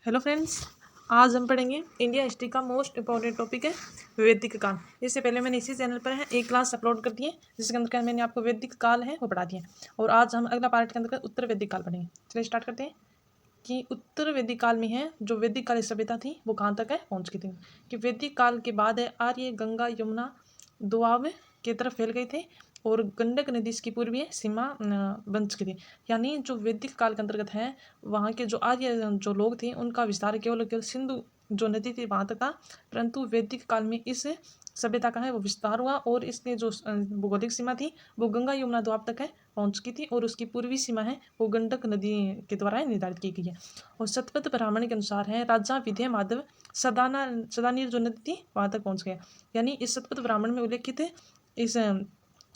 Hello friends, आज हम पढ़ेंगे इंडिया हिस्ट्री का मोस्ट इंपॉर्टेंट टॉपिक है वैदिक काल। इससे पहले मैंने इसी चैनल पर एक क्लास अपलोड कर दी है जिसके अंदर क्या मैंने आपको वैदिक काल है वो पढ़ा दिया है। और आज हम अगला पार्ट के अंदर उत्तर वैदिक काल पढ़ेंगे। चलिए स्टार्ट करते हैं कि उत्तर वैदिक काल में है जो वैदिक काल सभ्यता थी वो कहाँ तक है पहुँच गई थी। कि वैदिक काल के बाद है आर्य गंगा यमुना दोआब की तरफ फैल गए थे और गंडक नदी इसकी पूर्वीय सीमा बन चुकी थी। यानी जो वैदिक काल के अंतर्गत है वहाँ के जो आर्य जो लोग थे उनका विस्तार केवल केवल सिंधु जो नदी थी वहाँ तक था, परंतु वैदिक काल में इस सभ्यता का है वो विस्तार हुआ और इसकी जो भौगोलिक सीमा थी वो गंगा यमुना दोआब तक है पहुँच चुकी थी और उसकी पूर्वी सीमा है वो गंडक नदी के द्वारा निर्धारित की गई है। और शतपथ ब्राह्मण के अनुसार है राजा विजय माधव सदानीर जो नदी थी वहाँ तक पहुँच गया। यानी इस शतपथ ब्राह्मण में उल्लेखित इस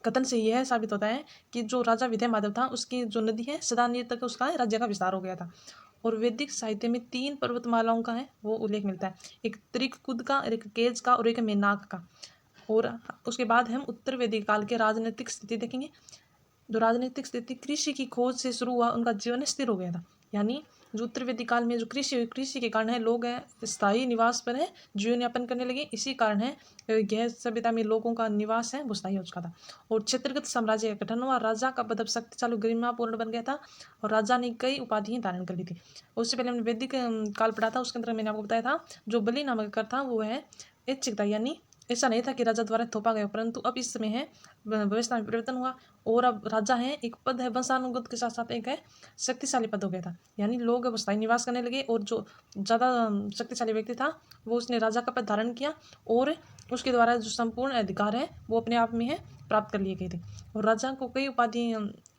कथन से यह साबित होता है कि जो राजा विजय माधव था उसकी जो नदी है सदानीर तक उसका राज्य का विस्तार हो गया था। और वैदिक साहित्य में 3 पर्वतमालाओं का है वो उल्लेख मिलता है, एक त्रिकुद का, एक केज का और एक मेनाक का। और उसके बाद हम उत्तर वैदिक काल के राजनीतिक स्थिति देखेंगे। जो राजनीतिक स्थिति कृषि की खोज से शुरू हुआ उनका जीवन स्थिर हो गया था। यानी जो उत्तर वैदिक काल में जो कृषि के कारण है लोग स्थायी निवास पर है जीवन यापन करने लगे। इसी कारण है यह सभ्यता में लोगों का निवास है वो स्थायी हो चुका था। और क्षेत्रगत साम्राज्य का गठन हुआ, राजा का पद शक्तिशाली गरिमापूर्ण बन गया था और राजा ने कई उपाधियां धारण कर ली थी। उससे पहले हमने वैदिक काल पढ़ा था, उसके अंदर मैंने आपको बताया था जो बलि नामक कर था वो है ऐच्छिक था। यानी ऐसा नहीं था कि राजा द्वारा थोपा गया, परंतु अब इस समय है व्यवस्था में परिवर्तन हुआ और अब राजा है एक पद है वंशानुगत के साथ साथ एक है शक्तिशाली पद हो गया था। यानी लोग अब स्थायी निवास करने लगे और जो ज़्यादा शक्तिशाली व्यक्ति था वो उसने राजा का पद धारण किया और उसके द्वारा जो संपूर्ण अधिकार है वो अपने आप में है प्राप्त कर लिए गए थे। और राजा को कई उपाधि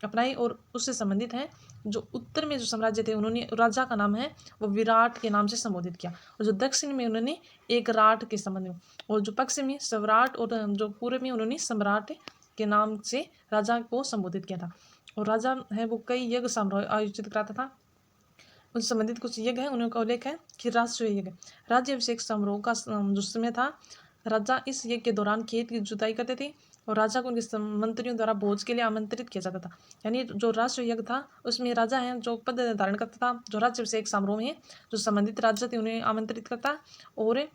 अपनाई और उससे संबंधित है जो उत्तर में जो साम्राज्य थे उन्होंने राजा का नाम है वो विराट के नाम से संबोधित किया और जो दक्षिण में उन्होंने एक राट के संबंध में और जो पश्चिम में स्वराट और जो पूर्व में उन्होंने सम्राट के नाम से राजा को संबोधित किया था। और राजा है वो कई यज्ञ समारोह आयोजित कराता था। उनसे संबंधित कुछ यज्ञ है उनका उल्लेख है कि राष्ट्रीय यज्ञ राज्याभिषेक समारोह का जो समय था। राजा इस यज्ञ के दौरान खेत की जुताई करते थे और राजा को उनके मंत्रियों द्वारा भोज के लिए आमंत्रित किया जाता था। यानी जो राष्ट्रीय यज्ञ था उसमें राजा है जो पद धारण करता था जो राज्याभिषेक समारोह में जो संबंधित राज्य थे उन्हें आमंत्रित करता और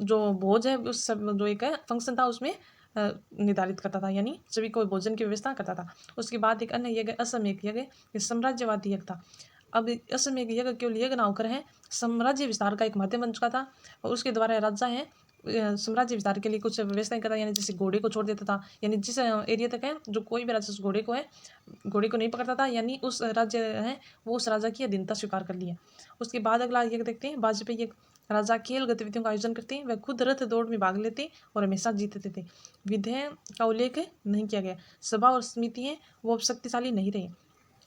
जो भोज है उस सब जो एक फंक्शन था उसमें निर्धारित करता था, यानी सभी को भोजन की व्यवस्था करता था। उसके बाद एक अन्य यज्ञ असमेक यज्ञ साम्राज्यवादी यज्ञ था। अब असमेक यज्ञ केवल यज्ञ ना होकर है साम्राज्य विस्तार का एक माध्यम बन चुका था और उसके द्वारा राजा है साम्राज्य विस्तार के लिए कुछ व्यवस्थाएं करता, यानी जैसे घोड़े को छोड़ देता था। यानी जिस एरिया तक है जो कोई भी राजा उस घोड़े को नहीं पकड़ता था, यानी उस राज्य है वो उस राजा की अधीनता स्वीकार कर ली है। उसके बाद अगला यज्ञ देखते हैं वाजपेयी यज्ञ। राजा खेल गतिविधियों का आयोजन करते, वह खुद रथ दौड़ में भाग लेते और हमेशा जीतते थे। विधेय का उल्लेख नहीं किया गया। सभा और समिति है वो अब शक्तिशाली नहीं रही।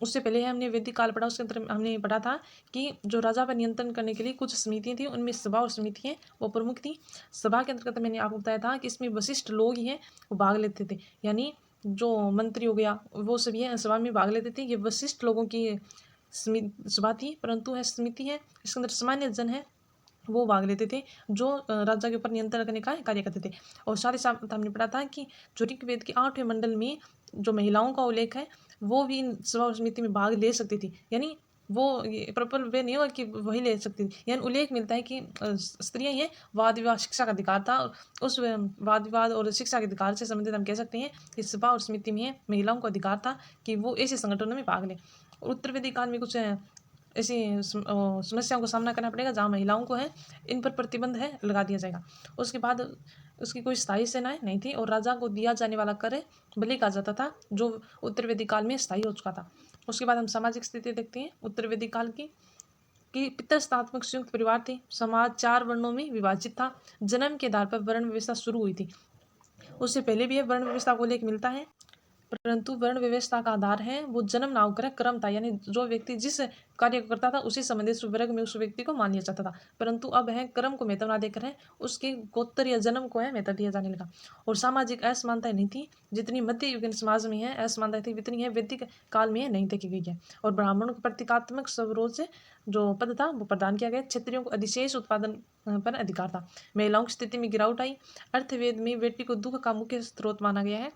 उससे पहले हमने वैदिक काल पढ़ा, उसके अंदर हमने पढ़ा था कि जो राजा पर नियंत्रण करने के लिए कुछ समितियाँ थी उनमें सभा और समिति है वो प्रमुख थी। सभा के अंतर्गत मैंने आपको बताया था कि इसमें वशिष्ठ लोग ही हैं वो भाग लेते थे। यानी जो मंत्री हो गया वो सभी सभा में भाग लेते थे। ये वशिष्ठ लोगों की सभा थी, परंतु है समिति है इसके अंदर सामान्य जन है वो भाग लेते थे जो राजा के ऊपर नियंत्रण करने का कार्य करते थे। और साथ ही साथ हमने पढ़ा था कि जो ऋग्वेद के 8वें मंडल में जो महिलाओं का उल्लेख है वो भी इन सभा और समिति में भाग ले सकती थी। यानी वो प्रॉपर वे नहीं हुआ कि वही ले सकती थी, यानी उल्लेख मिलता है कि स्त्रियां ये वाद विवाद शिक्षा का अधिकार था। उस वाद विवाद और शिक्षा के अधिकार से संबंधित हम कह सकते हैं कि सभा और समिति में महिलाओं को अधिकार था कि वो ऐसे संगठनों में भाग लें। उत्तर वैदिक काल में कुछ ऐसी समस्याओं का सामना करना पड़ेगा जहाँ महिलाओं को है इन पर प्रतिबंध है लगा दिया जाएगा। उसके बाद उसकी कोई स्थायी सेनाएं नहीं थी और राजा को दिया जाने वाला कर बलि कहा जाता था जो उत्तर वैदिक काल में स्थायी हो चुका था। उसके बाद हम सामाजिक स्थिति देखते हैं उत्तर वैदिक काल की कि पितृसत्तात्मक संयुक्त परिवार थे। समाज 4 वर्णों में विभाजित था। जन्म के आधार पर वर्ण व्यवस्था शुरू हुई थी। उससे पहले भी वर्ण व्यवस्था को उल्लेख मिलता है, परंतु वर्ण व्यवस्था का आधार है वो जन्म ना होकर क्रम था। यानी जो व्यक्ति जिस कार्य को करता था उसी संबंधित वर्ग में उस व्यक्ति को मान लिया जाता था, परंतु अब है क्रम को महत्व ना देकर है उसके गोत्र या जन्म को है महत्व दिया जाने लगा। और सामाजिक असमानताएं नहीं थी, जितनी मध्ययुगीन समाज में है असमानताएं थी उतनी है वैदिक काल में नहीं देखी गई है। और ब्राह्मणों को प्रतीकात्मक स्वरोज से जो पद था वो प्रदान किया गया। क्षत्रियों को अधिशेष उत्पादन पर अधिकार था। महिलाओं की स्थिति में गिरावट आई। अर्थवेद में बेटी को दुख का मुख्य स्रोत माना गया है।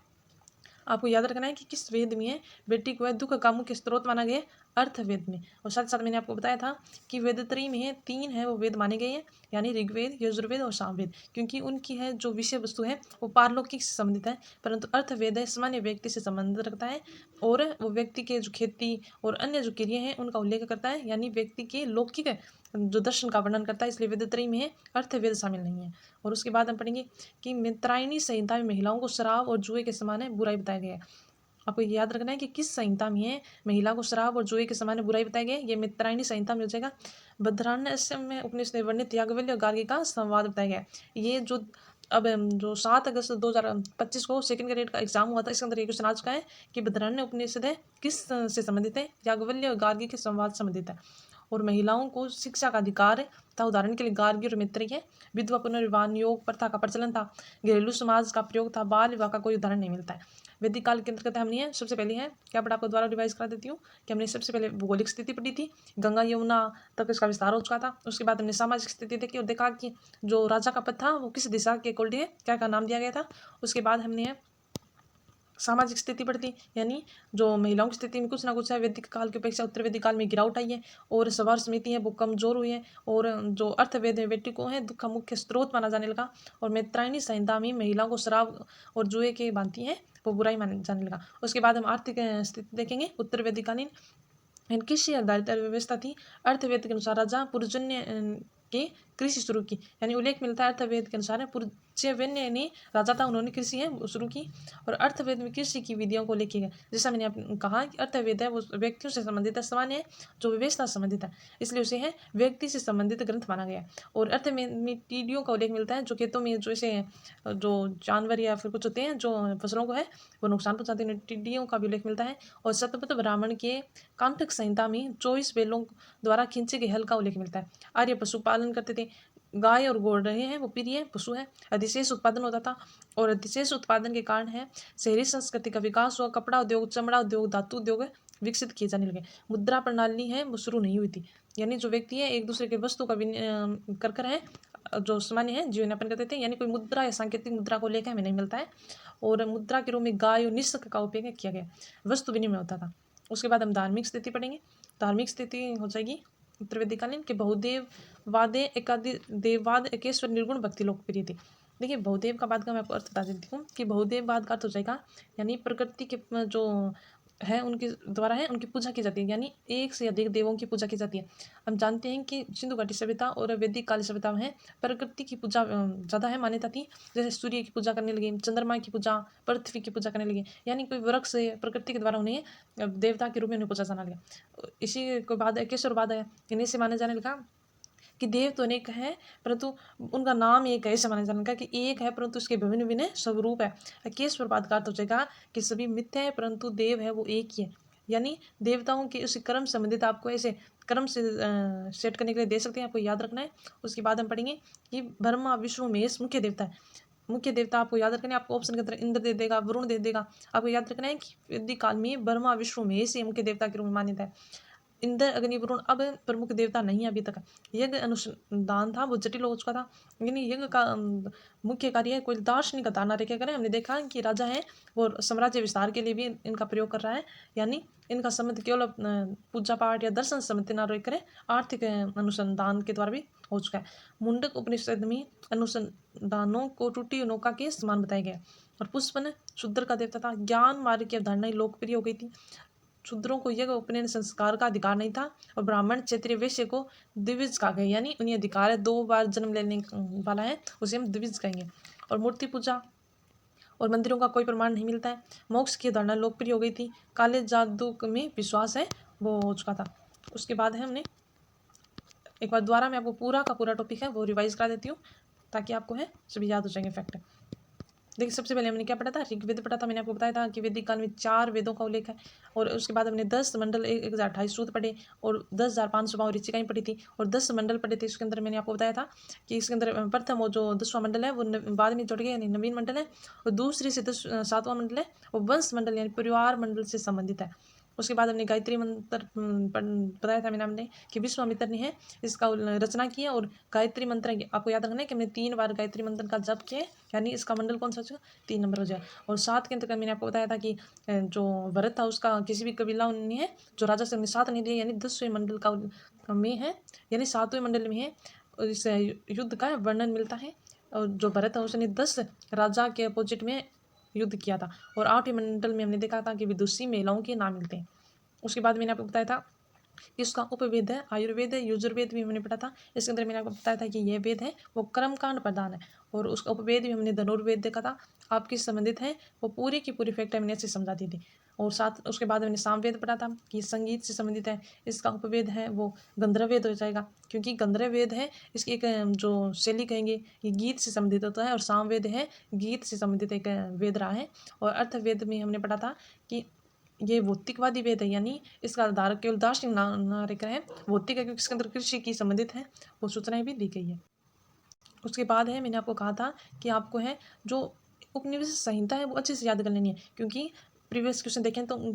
आपको याद रखना है कि किस वेद में है बेटी को दुख का मुख्य स्रोत माना गया है। अर्थवेद में। और साथ साथ मैंने आपको बताया था कि वेदत्रयी में 3 है वो वेद माने गए हैं, यानी ऋग्वेद, यजुर्वेद और सामवेद, क्योंकि उनकी है जो विषय वस्तु है वो पारलौकिक से संबंधित है। परंतु अर्थवेद है सामान्य व्यक्ति से संबंध रखता है और वो व्यक्ति के जो खेती और अन्य जो क्रिया हैं उनका उल्लेख करता है, यानी व्यक्ति के लौकिक जो दर्शन का वर्णन करता है। इसलिए वेदत्रयी में अर्थवेद शामिल नहीं है। और उसके बाद हम पढ़ेंगे कि मित्रायणी संहिता में महिलाओं को शराब और जुए के समान है बुराई बताया गया है। आपको याद रखना है कि किस संहिता में है महिला को शराब और जुए के समान बुराई बताई गई। ये मित्रायणी संहिता में हो जाएगा। बृहदारण्यक में उपनिषद में वर्णित याज्ञवल्क्य और गार्गी का संवाद बताया गया। ये जो अब जो 7 अगस्त 2025 को सेकंड ग्रेड का एग्जाम हुआ था, इसके अंदर ये क्वेश्चन आ चुका है कि बृहदारण्य उपनिषद है किस से संबंधित है, याज्ञवल्क्य और गार्गी के संवाद संबंधित है। और महिलाओं को शिक्षा का अधिकार है था। उदाहरण के लिए गार्गी और मैत्रेयी है। विधवा पुनर्विवाह योग प्रथा का प्रचलन था। घरेलू समाज का प्रयोग था। बाल विवाह का कोई उदाहरण नहीं मिलता है। वैदिक काल के अंतर्गत हमने है सबसे पहले है क्या पढ़ा, आपको द्वारा रिवाइज करा देती हूँ कि हमने सबसे पहले भौगोलिक स्थिति पढ़ी थी, गंगा यमुना तक इसका विस्तार हो चुका था। उसके बाद हमने सामाजिक स्थिति देखी और देखा कि जो राजा का पद था वो किस दिशा के अकॉर्डिंग है क्या का नाम दिया गया था। उसके बाद हमने सामाजिक स्थिति बढ़ती, यानी जो महिलाओं की स्थिति में कुछ ना कुछ है वैदिक काल की अपेक्षा उत्तर वैदिक काल में गिरावट आई है और सवार समिति है वो कमजोर हुई है। और जो अर्थवेद में बेटी को है दुख का मुख्य स्रोत माना जाने लगा। और मैत्रायणी संहिता में महिलाओं को शराब और जुए के भांति है वो बुराई माने जाने लगा। उसके बाद हम आर्थिक स्थिति देखेंगे। उत्तर वैदिकालीन कृषि आधारित अर्थव्यवस्था थी। अर्थवेद के अनुसार राजा पुरजन्य के कृषि शुरू की, यानी उल्लेख मिलता है अर्थवेद के अनुसार पुरजन्य ने राजा था, उन्होंने कृषि है शुरू की। और अर्थवेद में कृषि की विधियों को लेके गया, जैसा मैंने आपको कहा कि अर्थवेद है वो व्यक्तियों से संबंधित है, सामान्य है जो व्यवस्था से संबंधित है, इसलिए उसे है व्यक्ति से संबंधित ग्रंथ माना गया। और अर्थ में टीडियों का उल्लेख मिलता है जो खेतों में जो ऐसे जो जानवर या फिर कुछ होते हैं जो फसलों को है वो नुकसान पहुंचाते हैं, टिड्डियों का भी उल्लेख मिलता है। और शतपथ ब्राह्मण के कांटक संहिता में 24 बैलों द्वारा खींचे गए हल का उल्लेख मिलता है। आर्य पशुपालन करते थे। गाय और घोड़े हैं वो प्रिय पशु है। अधिशेष उत्पादन होता था और अधिशेष उत्पादन के कारण है शहरी संस्कृति का विकास हुआ। कपड़ा उद्योग, चमड़ा उद्योग, धातु उद्योग विकसित किए जाने लगे। मुद्रा प्रणाली है वो शुरू नहीं हुई थी, यानी जो व्यक्ति है एक दूसरे के वस्तु का कर है जो सामान्य है जीवन यापन करते थे, यानी कोई मुद्रा या सांकेतिक मुद्रा को लेकर हमें नहीं मिलता है। और मुद्रा के रूप में गाय और निस्क का उपयोग किया गया, वस्तु विनिमय होता था। उसके बाद हम धार्मिक स्थिति पढ़ेंगे। धार्मिक स्थिति हो जाएगी उत्तर वैदिकालीन के बहुदेव वादे एकादि देववाद एकेश्वर निर्गुण भक्ति लोकप्रिय थी। देखिए बहुदेव का बाद का मैं आपको अर्थ बता देती हूँ कि बहुदेववाद का अर्थ हो जाएगा यानी प्रकृति के जो है उनके द्वारा है उनकी पूजा की जाती है, यानी एक से अधिक देवों की पूजा की जाती है। हम जानते हैं कि सिंधु घाटी सभ्यता और वैदिक काल सभ्यता में प्रकृति की पूजा ज़्यादा है मान्यता थी। जैसे सूर्य की पूजा करने लगे, चंद्रमा की पूजा, पृथ्वी की पूजा करने लगे, यानी कोई वृक्ष से प्रकृति के द्वारा उन्हें देवता के रूप में उन्हें पूजा जाना लगा। इसी के बाद केशवर बाद आया, इन्हें से माने जाने लगा कि देव तो अनेक है परंतु उनका नाम एक है, ऐसे माना जाने का कि एक है परंतु उसके विभिन्न विभिन्न स्वरूप है। केशवर बाद का अर्थ हो जाएगा कि सभी मिथ्या है परंतु देव है वो एक ही है, यानी देवताओं के उस कर्म संबंधित आपको ऐसे कर्म से सेट करने के लिए दे सकते हैं, आपको याद रखना है। उसके बाद हम पढ़ेंगे कि ब्रह्मा विष्णु महेश मुख्य देवता है। मुख्य देवता आपको याद रखना है, आपको ऑप्शन के अंदर इंद्र दे देगा, वरुण दे देगा। आपको याद रखना है कि वैदिक काल में ब्रह्मा विष्णु महेश ये मुख्य देवता के रूप में मान्यता है। इंद्र अग्नि वरुण अब प्रमुख देवता नहीं है अभी तक। यज्ञ अनुसंधान था वो जटिल हो चुका था, यानी यज्ञ का मुख्य कार्य है कोई दार्शनिक धारणा रेखा करें। हमने देखा कि राजा है वो साम्राज्य विस्तार के लिए भी इनका प्रयोग कर रहा है, यानी इनका संबंध केवल पूजा पाठ या दर्शन संबंधित ना रह करें, आर्थिक अनुसंधान के द्वारा भी हो चुका है। मुंडक उपनिषद में अनुसंधानों को टूटी नौका के समान बताया गया। और पुष्पन शूद्र का देवता था। ज्ञान मार्ग की अवधारणा लोकप्रिय हो गई थी। शूद्रों को यज्ञ उपनयन संस्कार का अधिकार नहीं था और ब्राह्मण क्षत्रिय वैश्य को द्विज कहा गया, यानी उन्हें अधिकार है 2 बार जन्म लेने वाला है उसे हम द्विज कहेंगे। और मूर्ति पूजा और मंदिरों का कोई प्रमाण नहीं मिलता है। मोक्ष की धारणा लोकप्रिय हो गई थी। काले जादू में विश्वास है वो हो चुका था। उसके बाद है हमने एक बार दोबारा मैं आपको पूरा का पूरा टॉपिक है वो रिवाइज करा देती हूँ ताकि आपको है सभी याद हो जाएंगे फैक्ट। देखिए सबसे पहले हमने क्या पढ़ा था, ऋग्वेद पढ़ा था। मैंने आपको बताया था कि वैदिक काल में 4 वेदों का उल्लेख है। और उसके बाद हमने 10 मंडल 1028 सूत्र पढ़े और 10,500 ऋचिकाएँ पढ़ी थी और 10 मंडल पढ़े थे। इसके अंदर मैंने आपको बताया था कि इसके अंदर प्रथम वो जो 10वां मंडल है वो बाद में जुड़ गया, यानी नवीन मंडल है। और दूसरी से 7वां मंडल है वो वंश मंडल यानी परिवार मंडल से संबंधित है। उसके बाद हमने गायत्री मंत्र बताया था मैंने हमने कि विश्वामित्र ने है इसका रचना की है। और गायत्री मंत्र आपको याद रखना है कि हमने 3 बार गायत्री मंत्र का जप किया है, यानी इसका मंडल कौन सा हो जाएगा, 3 नंबर हो जाए। और 7 के अंतर्गत मैंने आपको बताया था कि जो भरत था उसका किसी भी कबीला ने है जो राजा से हमने 7 नहीं दिए, यानी 10वें मंडल का में है, यानी 7वें मंडल में है। और इस युद्ध का वर्णन मिलता है। और जो भरत है उसने 10 राजा के अपोजिट में युद्ध किया था। और 8वें मंडल में हमने देखा था कि विदुषी महिलाओं के नाम मिलते हैं। उसके बाद मैंने आपको बताया था कि उसका उपवेद है, आयुर्वेद है, युजुर्वेद भी हमने पढ़ा था। इसके अंदर मैंने आपको बताया था कि यह वेद है वो कर्मकांड प्रधान है। और उसका उपवेद भी हमने धनुर्वेद देखा था, आपकी संबंधित है वो पूरी की पूरी फैक्ट हमने अच्छे समझा दी थी। और साथ उसके बाद हमने सामवेद पढ़ा था कि संगीत से संबंधित है। इसका उपवेद है वो गंधर्ववेद हो जाएगा, क्योंकि गंधर्ववेद है इसकी एक जो शैली कहेंगे ये गीत से संबंधित होता है। और सामवेद है गीत से संबंधित एक वेद रहा है। और अर्थवेद में हमने पढ़ा था कि ये भौतिकवादी वेद है, यानी इसका आधार केवल दार्शनिक नागरिक है, भौतिक है क्योंकि इसके अंदर कृषि की संबंधित है वो सूचनाएं भी दी गई है। उसके बाद है मैंने आपको कहा था कि आपको है जो उपनिवेश संहिता है वो अच्छे से याद कर लेनी है, क्योंकि प्रीवियस क्वेश्चन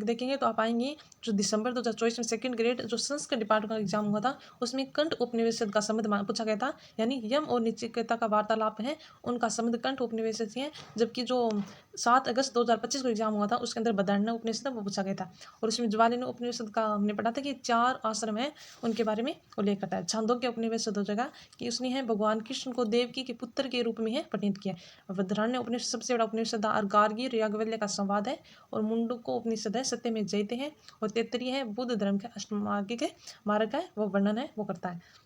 देखेंगे तो आप आएंगे जो दिसंबर 2024 में 2nd ग्रेड जो संस्कृत डिपार्टमेंट का एग्जाम हुआ था उसमें कंठ उपनिवेश का संबंध पूछा गया था, यानी यम और निश्चितता का वार्तालाप है उनका संबंध कंठ उपनिवेश से है। जबकि जो 7 अगस्त 2025 को एग्जाम हुआ था उसके अंदर बदारण्य उपनिषद वो पूछा गया था। और उसमें ज्वालिनी उपनिषद का हमने पढ़ा था कि 4 आश्रम है उनके बारे में वो लेकर था। छांदोग्य उपनिषद हो जाएगा कि उसने है भगवान कृष्ण को देवकी के पुत्र के रूप में है वर्णित किया। बदारण्य उपनिषद सबसे बड़ा उपनिषद और गार्गी याज्ञवल्क्य का संवाद है। और मुंडको उपनिषद है सत्य में जयते हैं। और तैत्तरीय है बुद्ध धर्म के अष्टमार्गिक मार्ग का वो वर्णन है वो करता है।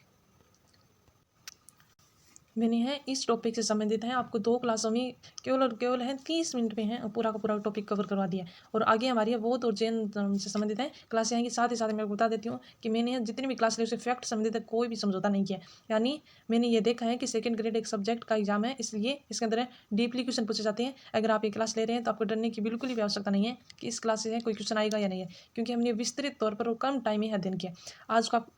मैंने है इस टॉपिक से संबंधित है आपको 2 क्लासों में केवल और केवल है 30 मिनट में है पूरा का पूरा टॉपिक कवर करवा दिया। और आगे हमारी है बौद्ध और जैन धर्म से संबंधित है क्लासें आएंगी। साथ ही साथ मैं बता देती हूँ कि मैंने जितनी भी क्लास ली उसे फैक्ट संबंधित है कोई भी समझौता नहीं किया, यानी मैंने ये देखा है कि 2nd ग्रेड एक सब्जेक्ट का एग्जाम है, इसलिए इसके अंदर डीपली क्वेश्चन पूछे जाते हैं। अगर आप ये क्लास ले रहे हैं तो आपको डरने की बिल्कुल भी आवश्यकता नहीं है कि इस क्लास से कोई क्वेश्चन आएगा या नहीं है, क्योंकि हमने विस्तृत तौर पर और कम टाइम में अध्ययन किया।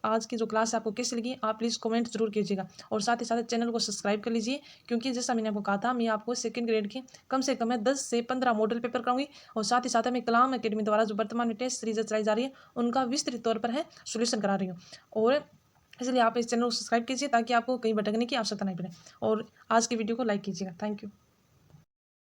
आज की जो क्लास है आपको कैसी लगी आप प्लीज़ कमेंट जरूर कीजिएगा। और साथ ही साथ चैनल को सब्सक्राइब कर लीजिए, क्योंकि जैसा मैंने आपको कहा था मैं आपको 2nd ग्रेड के कम से कम 10 से 15 मॉडल पेपर कराऊंगी। और साथ ही साथ मैं कलाम एकेडमी द्वारा जो वर्तमान में टेस्ट सीरीज चलाई जा रही है उनका विस्तृत तौर पर है सोल्यूशन करा रही हूँ। और इसलिए आप इस चैनल को सब्सक्राइब कीजिए ताकि आपको कहीं भटकने की आवश्यकता नहीं पड़े। और आज की वीडियो को लाइक कीजिएगा। Thank you.